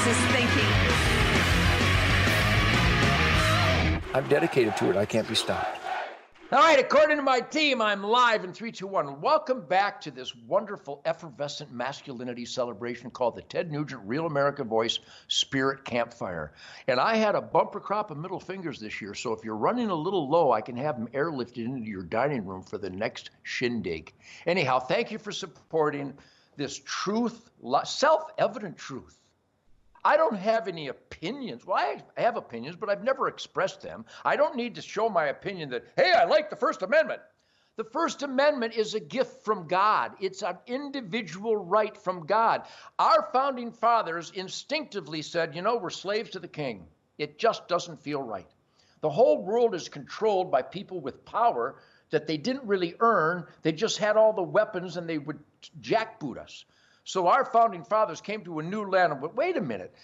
is thinking. I'm dedicated to it. I can't be stopped. All right, according to my team, I'm live in 3, 2, 1. Welcome back to this wonderful, effervescent masculinity celebration called the Ted Nugent Real America Voice Spirit Campfire. And I had a bumper crop of middle fingers this year, so if you're running a little low, I can have them airlifted into your dining room for the next shindig. Anyhow, thank you for supporting this truth, self-evident truth. I don't have any opinions. Well, I have opinions, but I've never expressed them. I don't need to show my opinion that, hey, I like the First Amendment. The First Amendment is a gift from God. It's an individual right from God. Our founding fathers instinctively said, you know, we're slaves to the king. It just doesn't feel right. The whole world is controlled by people with power that they didn't really earn. They just had all the weapons and they would jackboot us. So our founding fathers came to a new land and went, wait a minute,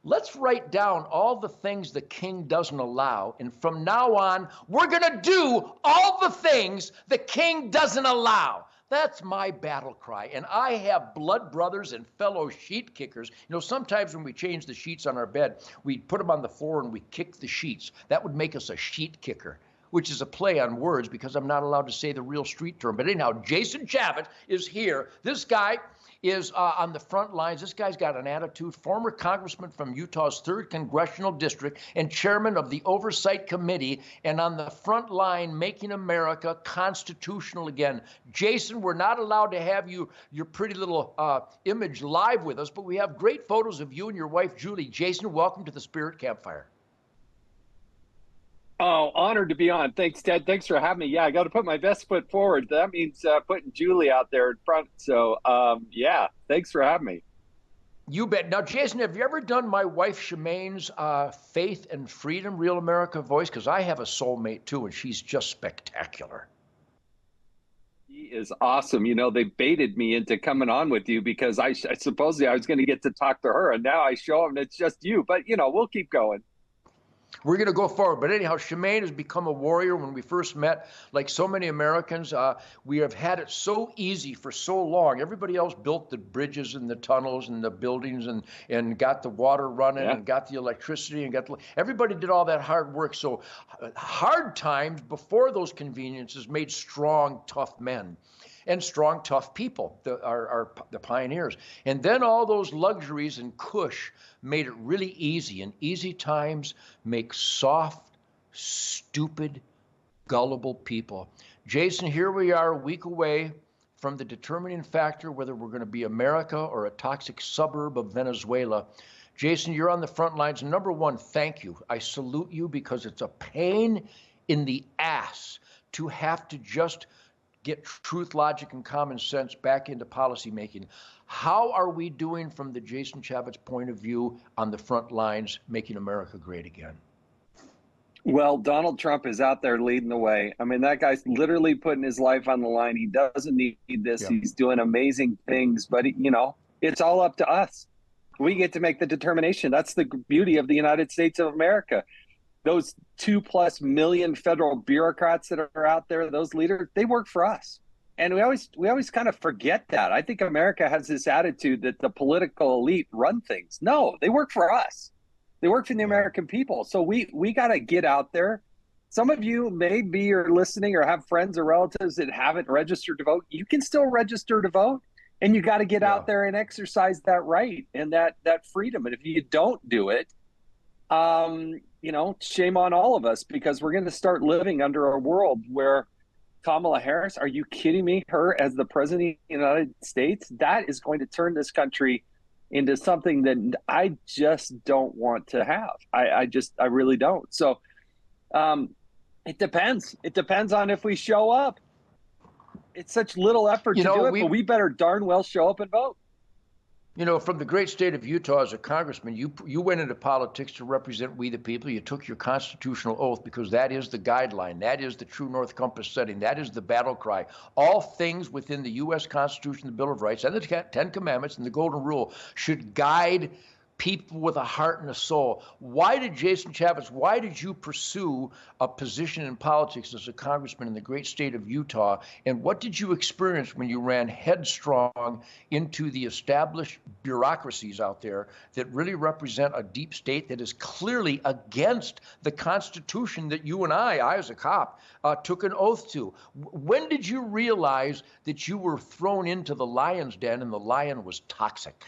let's write down all the things the king doesn't allow. And from now on, we're going to do all the things the king doesn't allow. That's my battle cry. And I have blood brothers and fellow sheet kickers. You know, sometimes when we change the sheets on our bed, we put them on the floor and we kick the sheets. That would make us a sheet kicker, which is a play on words because I'm not allowed to say the real street term. But anyhow, Jason Chaffetz is here. This guy is on the front lines. This guy's got an attitude. Former congressman from Utah's 3rd Congressional District and chairman of the Oversight Committee, and on the front line making America constitutional again. Jason, we're not allowed to have your pretty little image live with us, but we have great photos of you and your wife, Julie. Jason, welcome to the Spirit Campfire. Oh, honored to be on. Thanks, Ted. Thanks for having me. Yeah, I got to put my best foot forward. That means putting Julie out there in front. So, yeah, thanks for having me. You bet. Now, Jason, have you ever done my wife Shemaine's Faith and Freedom Real America Voice? Because I have a soulmate, too, and she's just spectacular. She is awesome. You know, they baited me into coming on with you because I supposedly I was going to get to talk to her, and now I show them it's just you. But, you know, we'll keep going. We're going to go forward. But anyhow, Shemaine has become a warrior. When we first met, like so many Americans, we have had it so easy for so long. Everybody else built the bridges and the tunnels and the buildings and got the water running and got the electricity and everybody did all that hard work. So hard times before those conveniences made strong, tough men. And strong, tough people, the pioneers. And then all those luxuries and cush made it really easy. And easy times make soft, stupid, gullible people. Jason, here we are a week away from the determining factor whether we're going to be America or a toxic suburb of Venezuela. Jason, you're on the front lines. Number one, thank you. I salute you because it's a pain in the ass to have to just get truth, logic, and common sense back into policymaking. How are we doing from the Jason Chaffetz point of view on the front lines, making America great again? Well, Donald Trump is out there leading the way. I mean, that guy's literally putting his life on the line. He doesn't need this. Yeah. He's doing amazing things, but you know, it's all up to us. We get to make the determination. That's the beauty of the United States of America. Those 2+ million federal bureaucrats that are out there, those leaders, they work for us. And we always kind of forget that. I think America has this attitude that the political elite run things. No, they work for us. They work for the American people. So we got to get out there. Some of you maybe are listening or have friends or relatives that haven't registered to vote. You can still register to vote, and you got to get out there and exercise that right and that freedom. And if you don't do it, you know, shame on all of us, because we're going to start living under a world where Kamala Harris, are you kidding me? Her as the president of the United States, that is going to turn this country into something that I just don't want to have. I really don't. So it depends. It depends on if we show up. It's such little effort to do it, but we better darn well show up and vote. You know, from the great state of Utah as a congressman, you went into politics to represent we the people. You took your constitutional oath because that is the guideline. That is the true north compass setting. That is the battle cry. All things within the U.S. Constitution, the Bill of Rights, and the Ten Commandments and the Golden Rule should guide people with a heart and a soul. Why did Jason Chaffetz, why did you pursue a position in politics as a congressman in the great state of Utah? And what did you experience when you ran headstrong into the established bureaucracies out there that really represent a deep state that is clearly against the Constitution that you and I as a cop, took an oath to? When did you realize that you were thrown into the lion's den and the lion was toxic?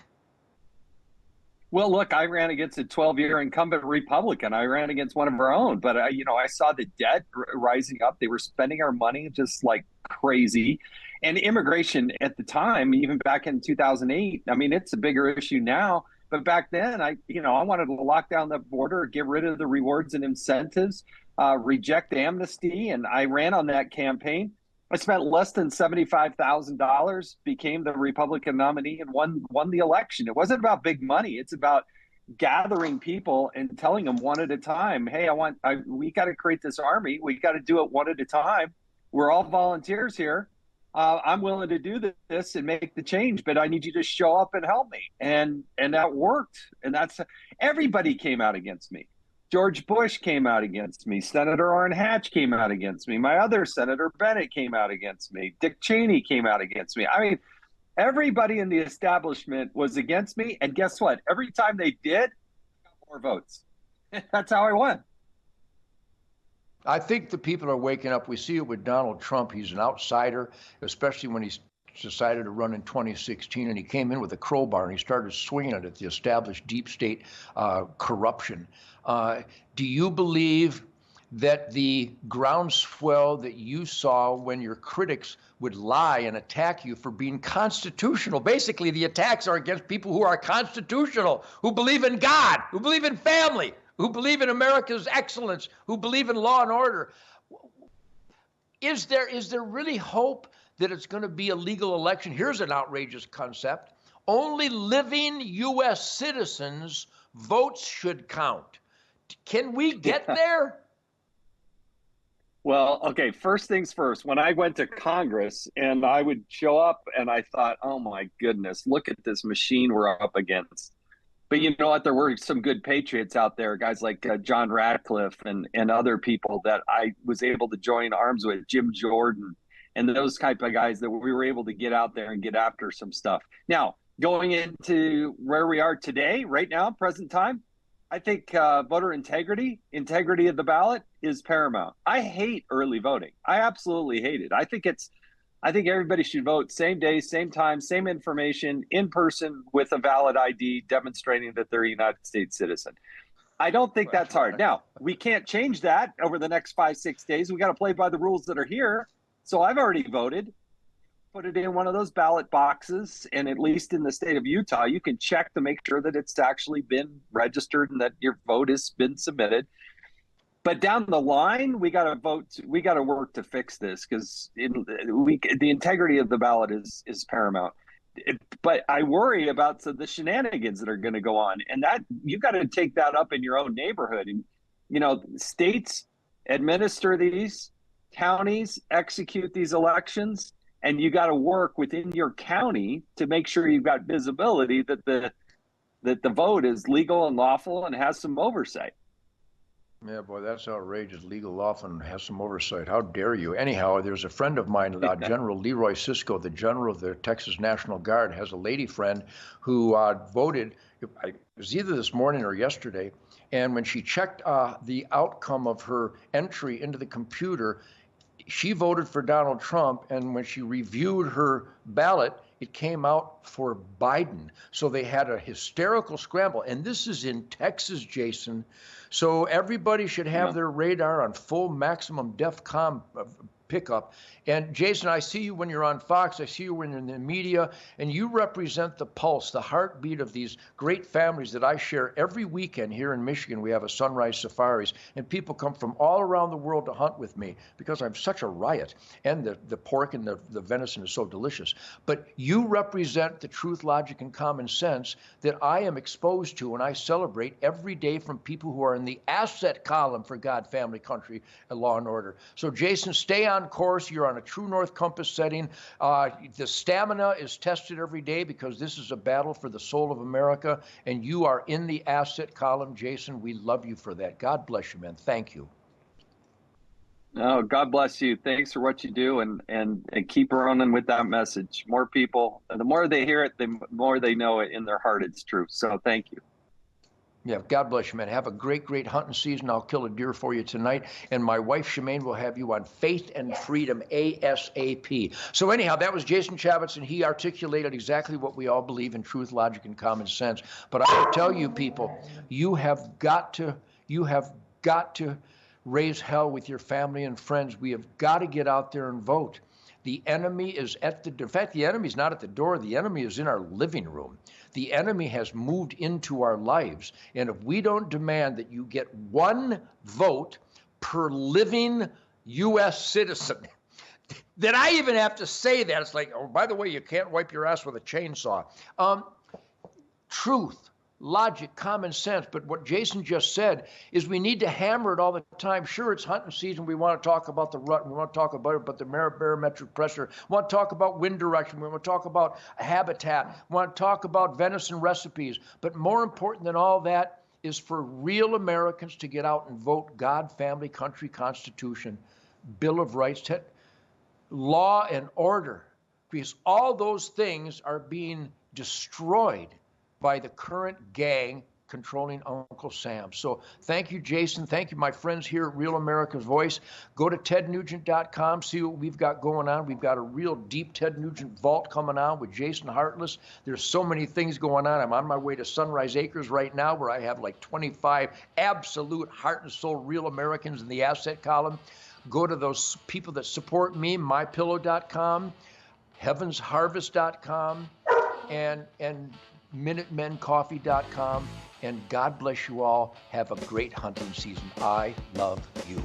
Well, look, I ran against a 12-year incumbent Republican. I ran against one of our own, but I saw the debt rising up. They were spending our money just like crazy. And immigration at the time, even back in 2008, I mean, it's a bigger issue now. But back then, I wanted to lock down the border, get rid of the rewards and incentives, reject amnesty. And I ran on that campaign. I spent less than $75,000, became the Republican nominee, and won the election. It wasn't about big money. It's about gathering people and telling them one at a time, hey, we got to create this army. We got to do it one at a time. We're all volunteers here. I'm willing to do this and make the change, but I need you to show up and help me. And that worked. And everybody came out against me. George Bush came out against me. Senator Orrin Hatch came out against me. My other Senator Bennett came out against me. Dick Cheney came out against me. I mean, everybody in the establishment was against me. And guess what? Every time they did, I got more votes. That's how I won. I think the people are waking up. We see it with Donald Trump. He's an outsider, especially when he's decided to run in 2016, and he came in with a crowbar and he started swinging it at the established deep state corruption. Do you believe that the groundswell that you saw when your critics would lie and attack you for being constitutional, basically the attacks are against people who are constitutional, who believe in God, who believe in family, who believe in America's excellence, who believe in law and order? Is there really hope that it's going to be a legal election? Here's an outrageous concept. Only living U.S. citizens' votes should count. Can we get there? Well, okay, first things first. When I went to Congress and I would show up and I thought, oh my goodness, look at this machine we're up against. But you know what? There were some good patriots out there, guys like John Radcliffe and other people that I was able to join arms with, Jim Jordan, and those type of guys that we were able to get out there and get after some stuff. Now, going into where we are today, right now, present time, I think voter integrity of the ballot is paramount. I hate early voting. I absolutely hate it. I think everybody should vote same day, same time, same information, in person with a valid ID demonstrating that they're a United States citizen. I don't think that's hard. Now, we can't change that over the next 5-6 days. We got to play by the rules that are here. So I've already voted, put it in one of those ballot boxes, and at least in the state of Utah, you can check to make sure that it's actually been registered and that your vote has been submitted. But down the line, we got to vote. We got to work to fix this because the integrity of the ballot is paramount. But I worry about the shenanigans that are going to go on, and that you got to take that up in your own neighborhood. And states administer these, counties execute these elections, and you got to work within your county to make sure you've got visibility that the vote is legal and lawful and has some oversight. Yeah, boy, that's outrageous. Legal lawful and has some oversight. How dare you? Anyhow, there's a friend of mine, General Leroy Sisco, the general of the Texas National Guard, has a lady friend who voted. It was either this morning or yesterday. And when she checked the outcome of her entry into the computer, she voted for Donald Trump. And when she reviewed her ballot, it came out for Biden. So they had a hysterical scramble. And this is in Texas, Jason. So everybody should have their radar on full maximum DEFCON pickup. And Jason, I see you when you're on Fox. I see you when you're in the media, and you represent the pulse, the heartbeat of these great families that I share every weekend here in Michigan. We have a Sunrise Safaris, and people come from all around the world to hunt with me because I'm such a riot, and the pork and the venison is so delicious. But you represent the truth, logic, and common sense that I am exposed to and I celebrate every day from people who are in the asset column for God, family, country, and law and order. So Jason, stay on on course. You're on a true north compass setting. The stamina is tested every day because this is a battle for the soul of America, and you are in the asset column, Jason. We love you for that. God bless you, man. Thank you. Oh, God bless you. Thanks for what you do, and keep running with that message. More people, the more they hear it, the more they know it in their heart it's true. So thank you. Yeah, God bless you, man. Have a great, great hunting season. I'll kill a deer for you tonight. And my wife, Shemaine, will have you on Faith and Freedom ASAP. So anyhow, that was Jason Chaffetz, and he articulated exactly what we all believe in: truth, logic, and common sense. But I will tell you, people, you have got to raise hell with your family and friends. We have got to get out there and vote. The enemy is in fact, the enemy is not at the door. The enemy is in our living room. The enemy has moved into our lives. And if we don't demand that you get one vote per living U.S. citizen, then I even have to say that. It's like, oh, by the way, you can't wipe your ass with a chainsaw. Truth, logic, common sense. But what Jason just said is we need to hammer it all the time. Sure, it's hunting season. We want to talk about the rut. We want to talk about it, but the barometric pressure. We want to talk about wind direction. We want to talk about habitat. We want to talk about venison recipes. But more important than all that is for real Americans to get out and vote God, family, country, Constitution, Bill of Rights, law and order. Because all those things are being destroyed by the current gang controlling Uncle Sam. So thank you, Jason. Thank you, my friends here at Real America's Voice. Go to tednugent.com, see what we've got going on. We've got a real deep Ted Nugent vault coming on with Jason Hartless. There's so many things going on. I'm on my way to Sunrise Acres right now, where I have like 25 absolute heart and soul real Americans in the asset column. Go to those people that support me, mypillow.com, heavensharvest.com, and minutemencoffee.com. And God bless you all. Have a great hunting season. I love you.